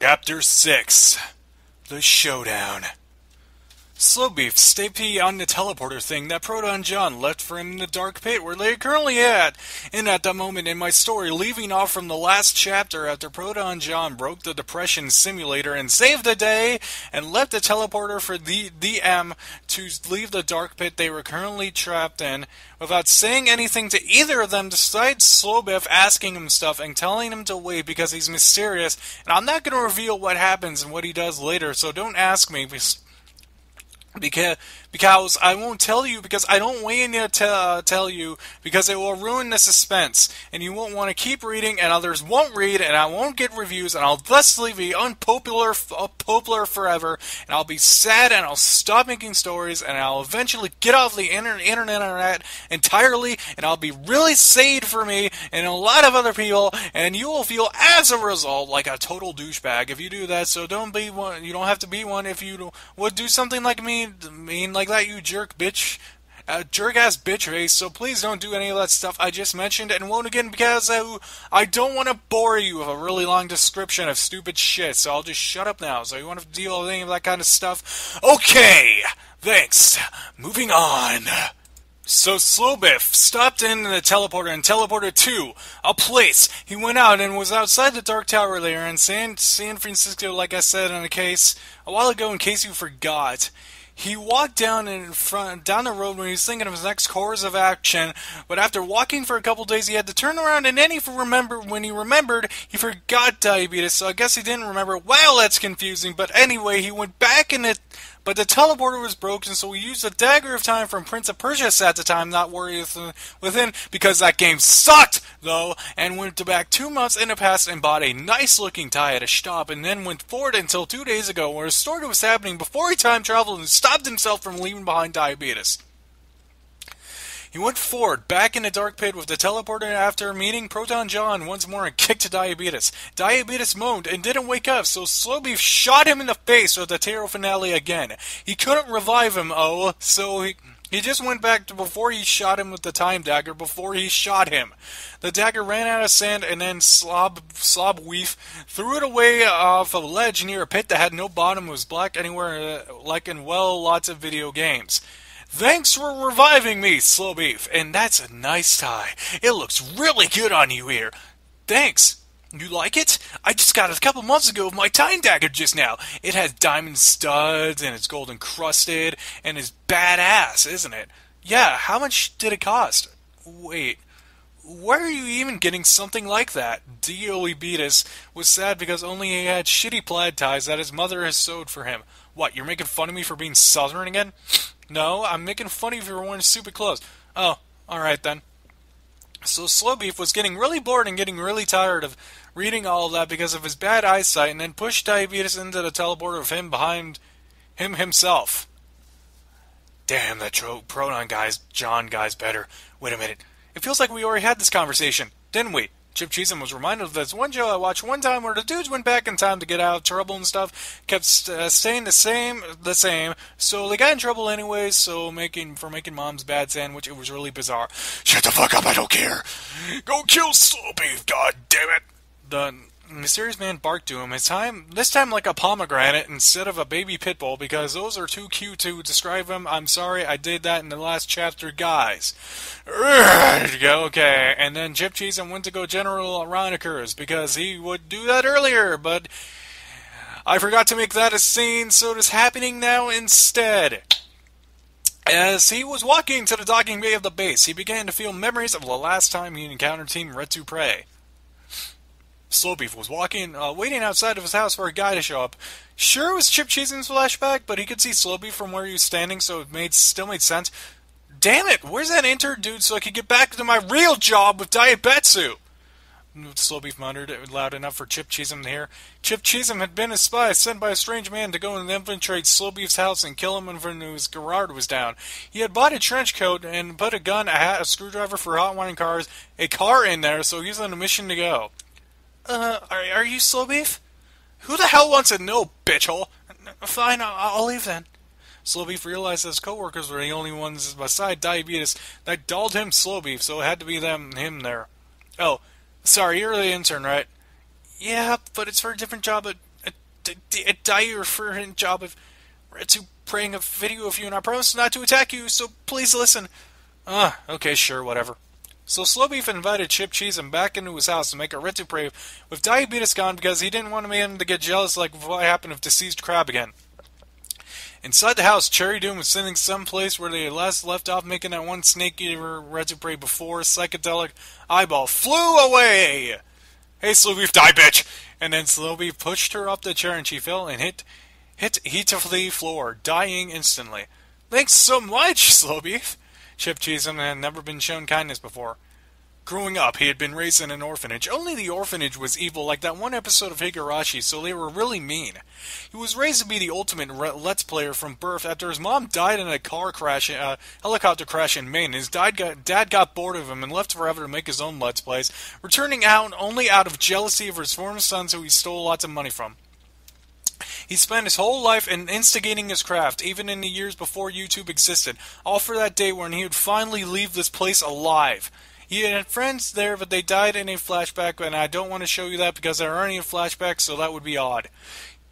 Chapter 6. The Showdown. Slowbeef, stay on the teleporter thing that Proton John left for him in the dark pit where they're currently at. And at that moment in my story, leaving off from the last chapter after Proton John broke the depression simulator and saved the day, and left the teleporter for the DM to leave the dark pit they were currently trapped in, without saying anything to either of them, despite Slowbeef asking him stuff and telling him to wait because he's mysterious, and I'm not going to reveal what happens and what he does later, so don't ask me. Because I won't tell you, because I don't want to tell you, because it will ruin the suspense, and you won't want to keep reading, and others won't read, and I won't get reviews, and I'll thusly be unpopular forever, and I'll be sad, and I'll stop making stories, and I'll eventually get off the internet entirely, and I'll be really sad for me, and a lot of other people, and you will feel, as a result, like a total douchebag if you do that, so don't be one. You don't have to be one if you would do something like me. Like that, you jerk bitch, jerk-ass bitch face, so please don't do any of that stuff I just mentioned, and won't again, because I don't want to bore you with a really long description of stupid shit, so I'll just shut up now. So you want to deal with any of that kind of stuff? Okay, thanks. Moving on. So Slowbeef stopped in the teleporter and teleported to a place. He went out and was outside the Dark Tower there in San Francisco, like I said in a case a while ago, in case you forgot. He walked down the road when he was thinking of his next course of action, but after walking for a couple days, he had to turn around, and then when he remembered, he forgot Diabeetus, so I guess he didn't remember. Wow, that's confusing, but anyway, he went back in it. But the teleporter was broken, so we used the Dagger of Time from Prince of Persia at the time, not worry with him, because that game sucked, though, and went back 2 months in the past and bought a nice-looking tie at a shop, and then went forward until 2 days ago, where a story was happening before he time-traveled and stopped himself from leaving behind Diabeetus. He went forward, back in the dark pit with the teleporter after meeting Proton John once more and kicked to Diabeetus. Diabeetus moaned and didn't wake up, so Slowbeef shot him in the face with the Tarot finale again. He couldn't revive him, so he just went back to before he shot him with the time dagger before he shot him. The dagger ran out of sand, and then Slawbarf threw it away off a ledge near a pit that had no bottom, was black anywhere, like in, well, lots of video games. Thanks for reviving me, Slowbeef, and that's a nice tie. It looks really good on you here. Thanks. You like it? I just got it a couple months ago with my time dagger just now. It has diamond studs, and it's gold encrusted, and is badass, isn't it? Yeah, how much did it cost? Wait, where are you even getting something like that? Diabeetus was sad because only he had shitty plaid ties that his mother has sewed for him. What, you're making fun of me for being southern again? No, I'm making fun of you for wearing stupid clothes. Oh, alright then. So Slowbeef was getting really bored and getting really tired of reading all of that because of his bad eyesight, and then pushed Diabeetus into the teleporter of him behind him himself. Damn, that Proton John guy's better. Wait a minute. It feels like we already had this conversation, didn't we? Chip Cheesem was reminded of this one show I watched one time where the dudes went back in time to get out of trouble and stuff, kept staying the same, so they got in trouble anyways, so making mom's bad sandwich. It was really bizarre. Shut the fuck up, I don't care. Go kill Slowbeef, god damn it. The mysterious man barked to him, this time like a pomegranate instead of a baby pit bull, because those are too cute to describe him. I'm sorry, I did that in the last chapter, guys. Okay, and then Chip Cheesem went to go General Ronikers, because he would do that earlier, but I forgot to make that a scene, so it is happening now instead. As he was walking to the docking bay of the base, he began to feel memories of the last time he encountered Team Red to Prey. Slowbeef was waiting outside of his house for a guy to show up. Sure, it was Chip Cheesem's flashback, but he could see Slowbeef from where he was standing, so it still made sense. Damn it, where's that intern dude so I could get back to my real job with Diabeetus? Slowbeef muttered loud enough for Chip Cheesem to hear. Chip Cheesem had been a spy sent by a strange man to go and infiltrate Slowbeef's house and kill him when his garage was down. He had bought a trench coat and put a gun, a hat, a screwdriver for hot wiring cars, a car in there, so he was on a mission to go. Are you Slowbeef? Who the hell wants to know, bitchhole? Fine, I'll leave then. Slowbeef realized his co-workers were the only ones beside Diabeetus that dulled him Slowbeef, so it had to be him there. Oh, sorry, you're the intern, right? Yeah, but it's for a different job at dire for a job of to praying a video of you, and I promise not to attack you, so please listen. Okay, sure, whatever. So Slawbeef invited Chip Cheesem back into his house to make a retupre with Diabeetus gone because he didn't want him to get jealous like what happened with Deceased Crab again. Inside the house, Cherry Doom was sitting someplace where they last left off making that one snake eater retupre before Psychedelic Eyeball flew away! Hey, Slawbeef, die, bitch! And then Slawbeef pushed her up the chair and she fell and hit the floor, dying instantly. Thanks so much, Slawbeef! Chip Cheesem had never been shown kindness before. Growing up, he had been raised in an orphanage. Only the orphanage was evil, like that one episode of Higurashi, so they were really mean. He was raised to be the ultimate Let's Player from birth after his mom died in a helicopter crash in Maine. His dad got bored of him and left forever to make his own Let's Plays, returning only out of jealousy of his former sons who he stole lots of money from. He spent his whole life instigating his craft, even in the years before YouTube existed, all for that day when he would finally leave this place alive. He had friends there, but they died in a flashback, and I don't want to show you that because there aren't any flashbacks, so that would be odd.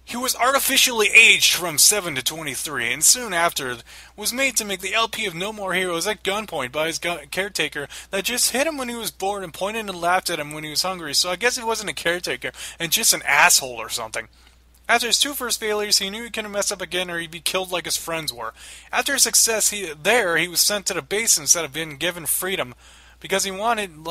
He was artificially aged from 7 to 23, and soon after was made to make the LP of No More Heroes at gunpoint by his caretaker that just hit him when he was bored and pointed and laughed at him when he was hungry, so I guess he wasn't a caretaker and just an asshole or something. After his two first failures, he knew he couldn't mess up again or he'd be killed like his friends were. After his success, he was sent to the base instead of being given freedom because he wanted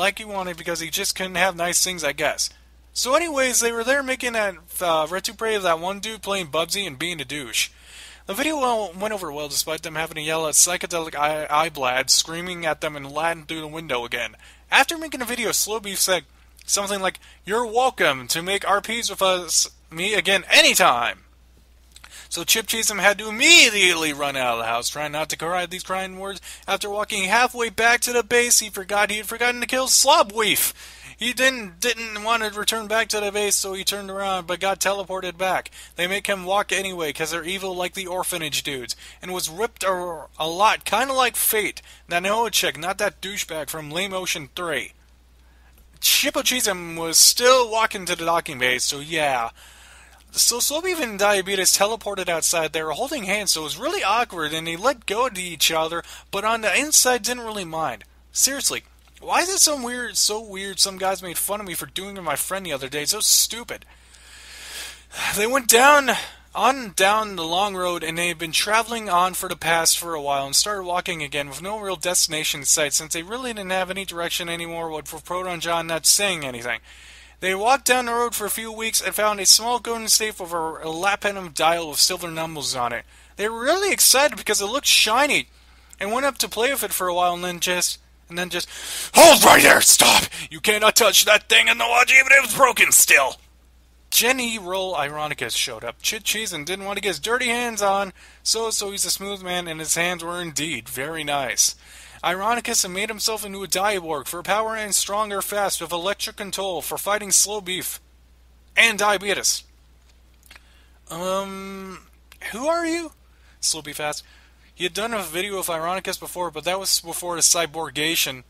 because he just couldn't have nice things, I guess. So anyways, they were there making that retupre of that one dude playing Bubsy and being a douche. The video went over well despite them having to yell at Psychedelic Eyeblad, screaming at them in Latin through the window again. After making the video, Slawbeef said something like, "You're welcome to make RPs with me again anytime." So Chip Cheesem had to immediately run out of the house, trying not to cry these crying words. After walking halfway back to the base, he had forgotten to kill Slawbeef. He didn't want to return back to the base, so he turned around, but got teleported back. They make him walk anyway, because they're evil like the orphanage dudes, and was ripped a lot, kind of like Fate. That Noah chick, not that douchebag from Lame Ocean 3. Chip Cheesem was still walking to the docking base, so yeah. So Slawbeef and Diabeetus teleported outside. They were holding hands, so it was really awkward, and they let go to each other, but on the inside didn't really mind. Seriously, why is it so weird some guys made fun of me for doing it to my friend the other day? It's so stupid. They went down the long road, and they had been traveling on for a while, and started walking again with no real destination in sight, since they really didn't have any direction anymore, with Proton John not saying anything. They walked down the road for a few weeks and found a small golden safe with a lapenum dial with silver numbers on it. They were really excited because it looked shiny, and went up to play with it for a while, and then just, "Hold right there, stop! You cannot touch that thing in the watch even if it's broken still!" Jenny Roll Ironicus showed up. Chip Cheesem didn't want to get his dirty hands on, so he's a smooth man, and his hands were indeed very nice. Ironicus had made himself into a Diaborg for power and stronger fast with electric control for fighting Slawbeef and Diabeetus. Who are you? Slawbeef asked. He had done a video of Ironicus before, but that was before his cyborgation,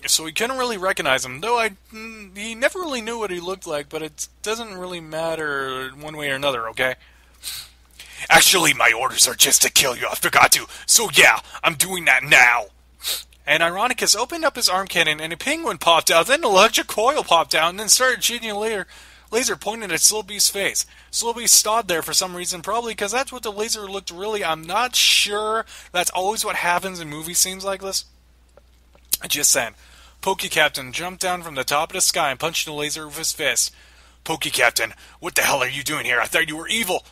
so he couldn't really recognize him, though he never really knew what he looked like, but it doesn't really matter one way or another, okay? Actually, my orders are just to kill you, I forgot to, so yeah, I'm doing that now. And Ironicus opened up his arm cannon, and a penguin popped out, then an electric coil popped out, and then started shooting a laser pointed at Slawbeef's face. Slawbeef stood there for some reason, probably because that's what the laser looked really. I'm not sure that's always what happens in movie scenes like this. Just saying. Pokey Captain jumped down from the top of the sky and punched the laser with his fist. Pokey Captain, what the hell are you doing here? I thought you were evil.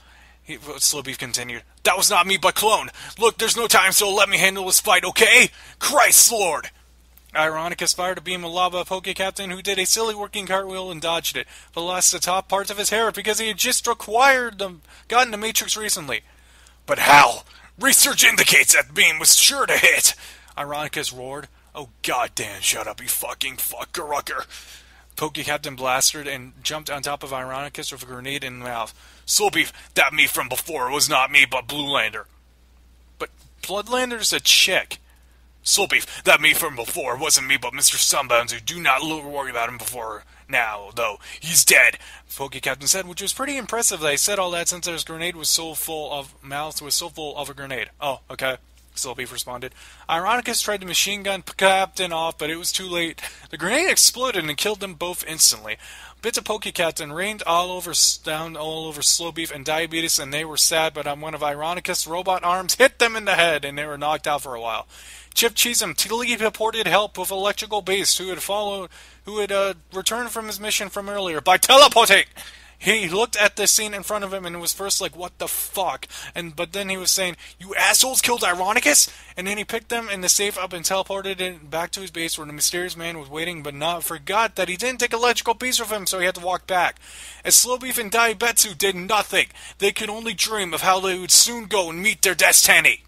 Slawbeef continued. That was not me, but clone. Look, there's no time, so let me handle this fight, okay? Christ Lord! Ironicus fired a beam of lava at Pokey Captain, who did a silly working cartwheel and dodged it, but lost the top parts of his hair because he had just gotten the Matrix recently. But how? Research indicates that beam was sure to hit! Ironicus roared. Oh goddamn, shut up, you fucking fucker-rucker. Pokey Captain blasted and jumped on top of Ironicus with a grenade in the mouth. Slawbeef, that me from before was not me, but Blue Lander. But Bloodlander's a chick. Slawbarf, that me from before wasn't me but Mr. Sunbones, who do not worry about him before now, though. He's dead, Pokey Captain said, which was pretty impressive. They said all that since his grenade was so full of a grenade. Oh, okay. Slawbarf responded. Ironicus tried to machine gun Captain off, but it was too late. The grenade exploded and killed them both instantly. Bits of Pokey Captain rained all over Slawbarf and Diabeetus, and they were sad, but one of Ironicus' robot arms hit them in the head, and they were knocked out for a while. Chip Cheesem teleported help with Electrical Beast, who had returned from his mission from earlier by teleporting. He looked at the scene in front of him and was first like, what the fuck? But then he was saying, you assholes killed Ironicus? And then he picked them in the safe up and teleported it back to his base where the mysterious man was waiting, but forgot that he didn't take Electrical Beast with him, so he had to walk back. As Slawbarf and Diabeetus did nothing, they could only dream of how they would soon go and meet their destiny.